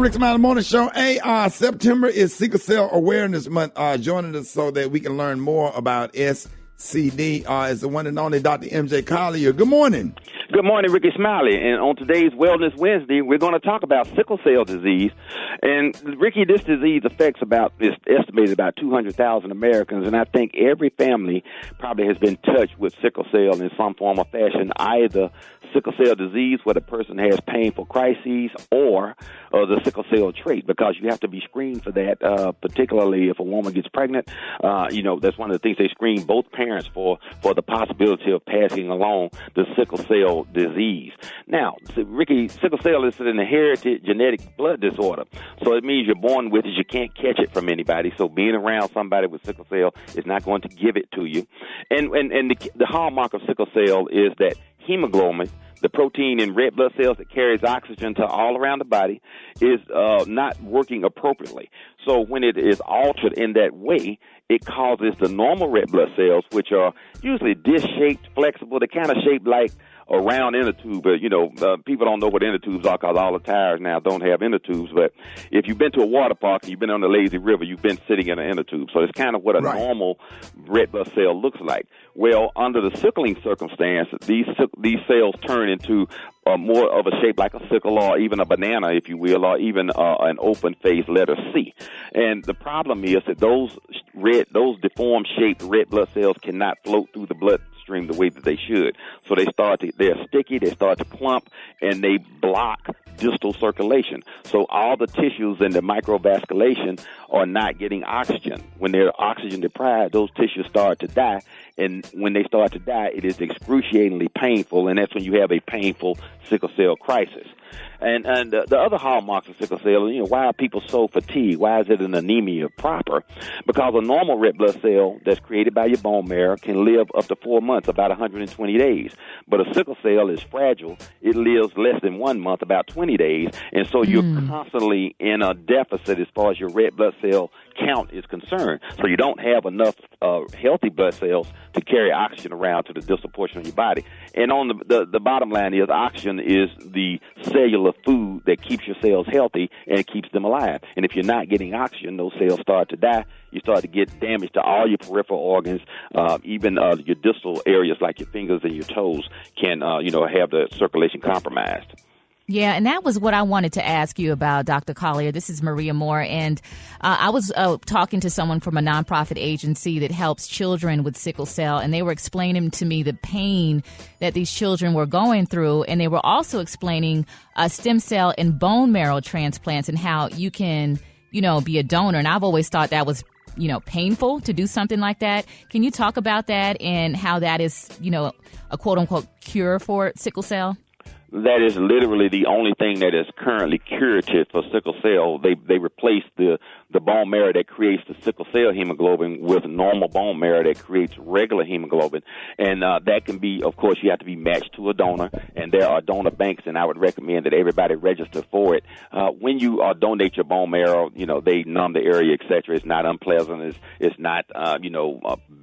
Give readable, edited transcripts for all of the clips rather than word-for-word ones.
Rick Smiley Morning Show. Hey, September is Sickle Cell Awareness Month. Joining us so that we can learn more about SCD is the one and only Dr. M.J. Collier. Good morning. Good morning, Rickey Smiley. And on today's Wellness Wednesday, we're going to talk about sickle cell disease. And, Rickey, this disease affects it's estimated about 200,000 Americans. And I think every family probably has been touched with sickle cell in some form or fashion, either sickle cell disease where the person has painful crises or the sickle cell trait, because you have to be screened for that, particularly if a woman gets pregnant. That's one of the things they screen both parents for the possibility of passing along the sickle cell disease. Now, Rickey, sickle cell is an inherited genetic blood disorder. So it means you're born with it. You can't catch it from anybody. So being around somebody with sickle cell is not going to give it to you. And the hallmark of sickle cell is that hemoglobin, the protein in red blood cells that carries oxygen to all around the body, is not working appropriately. So when it is altered in that way, it causes the normal red blood cells, which are usually disc-shaped, flexible. They're kind of shaped like a round inner tube. People don't know what inner tubes are because all the tires now don't have inner tubes. But if you've been to a water park and you've been on the lazy river, you've been sitting in an inner tube. So it's kind of what a normal red blood cell looks like. Well, under the sickling circumstance, these cells turn into more of a shape like a sickle or even a banana, if you will, or even an open-faced letter C. And the problem is that those deformed-shaped red blood cells cannot float through the bloodstream the way that they should. So they're sticky, they start to clump, and they block distal circulation. So all the tissues in the microvasculation are not getting oxygen. When they're oxygen deprived, those tissues start to die. And when they start to die, it is excruciatingly painful, and that's when you have a painful sickle cell crisis. And the other hallmarks of sickle cell, why are people so fatigued? Why is it an anemia proper? Because a normal red blood cell that's created by your bone marrow can live up to 4 months, about 120 days. But a sickle cell is fragile. It lives less than 1 month, about 20 days. And so you're constantly in a deficit as far as your red blood cell count is concerned. So you don't have enough healthy blood cells to carry oxygen around to the distal portion of your body. And on the bottom line is oxygen is the cellular food that keeps your cells healthy and it keeps them alive. And if you're not getting oxygen, those cells start to die. You start to get damage to all your peripheral organs, even your distal areas like your fingers and your toes can, have the circulation compromised. Yeah, and that was what I wanted to ask you about, Dr. Collier. This is Maria Moore, and I was talking to someone from a nonprofit agency that helps children with sickle cell, and they were explaining to me the pain that these children were going through, and they were also explaining stem cell and bone marrow transplants and how you can, be a donor. And I've always thought that was painful to do something like that. Can you talk about that and how that is, a quote-unquote cure for sickle cell? That is literally the only thing that is currently curative for sickle cell. They replaced the bone marrow that creates the sickle cell hemoglobin with normal bone marrow that creates regular hemoglobin. And that can be, of course, you have to be matched to a donor. And there are donor banks, and I would recommend that everybody register for it. When you donate your bone marrow, they numb the area, et cetera. It's not unpleasant. It's not,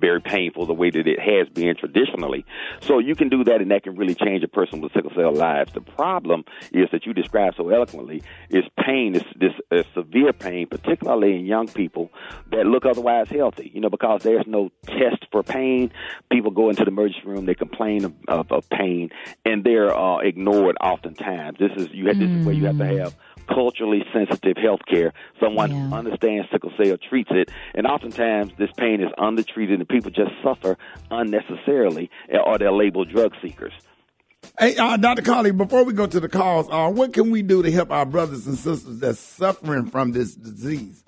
very painful the way that it has been traditionally. So you can do that, and that can really change a person with sickle cell lives. The problem is that you described so eloquently is pain, this severe pain, particularly in young people that look otherwise healthy, because there's no test for pain. People go into the emergency room, they complain of pain, and they're ignored oftentimes. This is where you have to have culturally sensitive health care, someone who understands sickle cell, treats it, and oftentimes this pain is undertreated and people just suffer unnecessarily, or they're labeled drug seekers. Hey, Dr. Collier, before we go to the calls, what can we do to help our brothers and sisters that's suffering from this disease?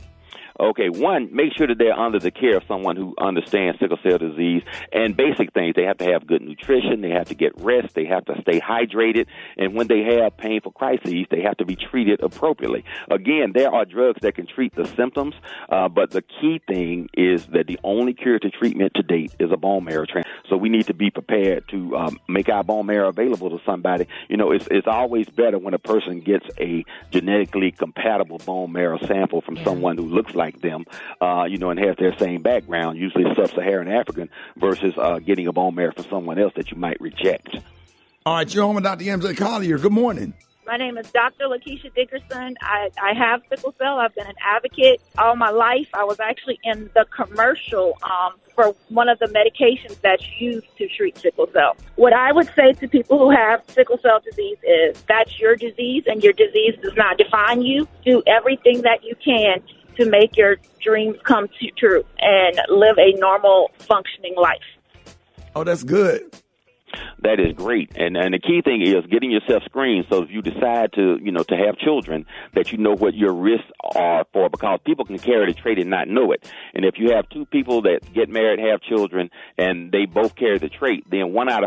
Okay, one, make sure that they're under the care of someone who understands sickle cell disease, and basic things. They have to have good nutrition, they have to get rest, they have to stay hydrated, and when they have painful crises, they have to be treated appropriately. Again, there are drugs that can treat the symptoms, but the key thing is that the only curative treatment to date is a bone marrow transplant. So we need to be prepared to make our bone marrow available to somebody. It's always better when a person gets a genetically compatible bone marrow sample from someone who looks like them, and has their same background, usually sub-Saharan African, versus getting a bone marrow from someone else that you might reject. All right, you're on with Dr. M.J. Collier. Good morning. My name is Dr. Lakeisha Dickerson. I have sickle cell. I've been an advocate all my life. I was actually in the commercial for one of the medications that's used to treat sickle cell. What I would say to people who have sickle cell disease is that's your disease, and your disease does not define you. Do everything that you can to make your dreams come true and live a normal, functioning life. Oh, that's good. That is great. And the key thing is getting yourself screened so if you decide to, to have children, that you know what your risks are for, because people can carry the trait and not know it. And if you have two people that get married, have children, and they both carry the trait, then there's a 1 out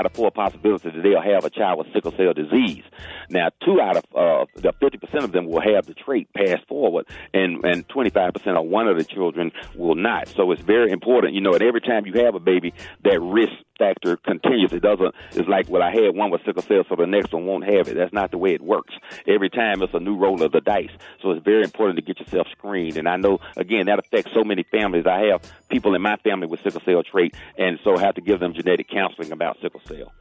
of 4 possibility that they'll have a child with sickle cell disease. Now, 2 out of the 50% of them will have the trait passed forward, and 25% of one of the children will not. So it's very important, and every time you have a baby, that risk factor continues. It's like, well, I had one with sickle cell, so the next one won't have it. That's not the way it works. Every time it's a new roll of the dice. So it's very important to get yourself screened. And I know, again, that affects so many families. I have people in my family with sickle cell trait, and so I have to give them genetic counseling about sickle cell.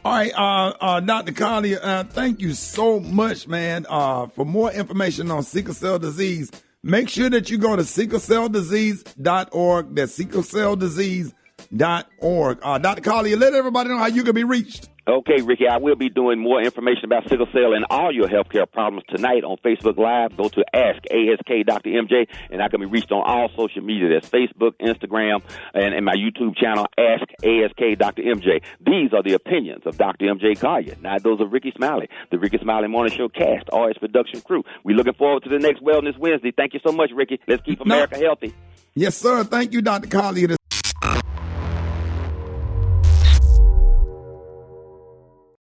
All right, Dr. Collier, thank you so much, man. For more information on sickle cell disease, make sure that you go to sicklecelldisease.org. That's sicklecelldisease.org. Dr. Collier, let everybody know how you can be reached. Okay, Ricky, I will be doing more information about sickle cell and all your healthcare problems tonight on Facebook Live. Go to Ask ASK Dr. MJ, and I can be reached on all social media. That's Facebook, Instagram, and my YouTube channel, Ask ASK Dr. MJ. These are the opinions of Dr. MJ Collier. Now, those are Rickey Smiley, the Rickey Smiley Morning Show cast, RS production crew. We're looking forward to the next Wellness Wednesday. Thank you so much, Ricky. Let's keep America healthy. Yes, sir. Thank you, Dr. Collier.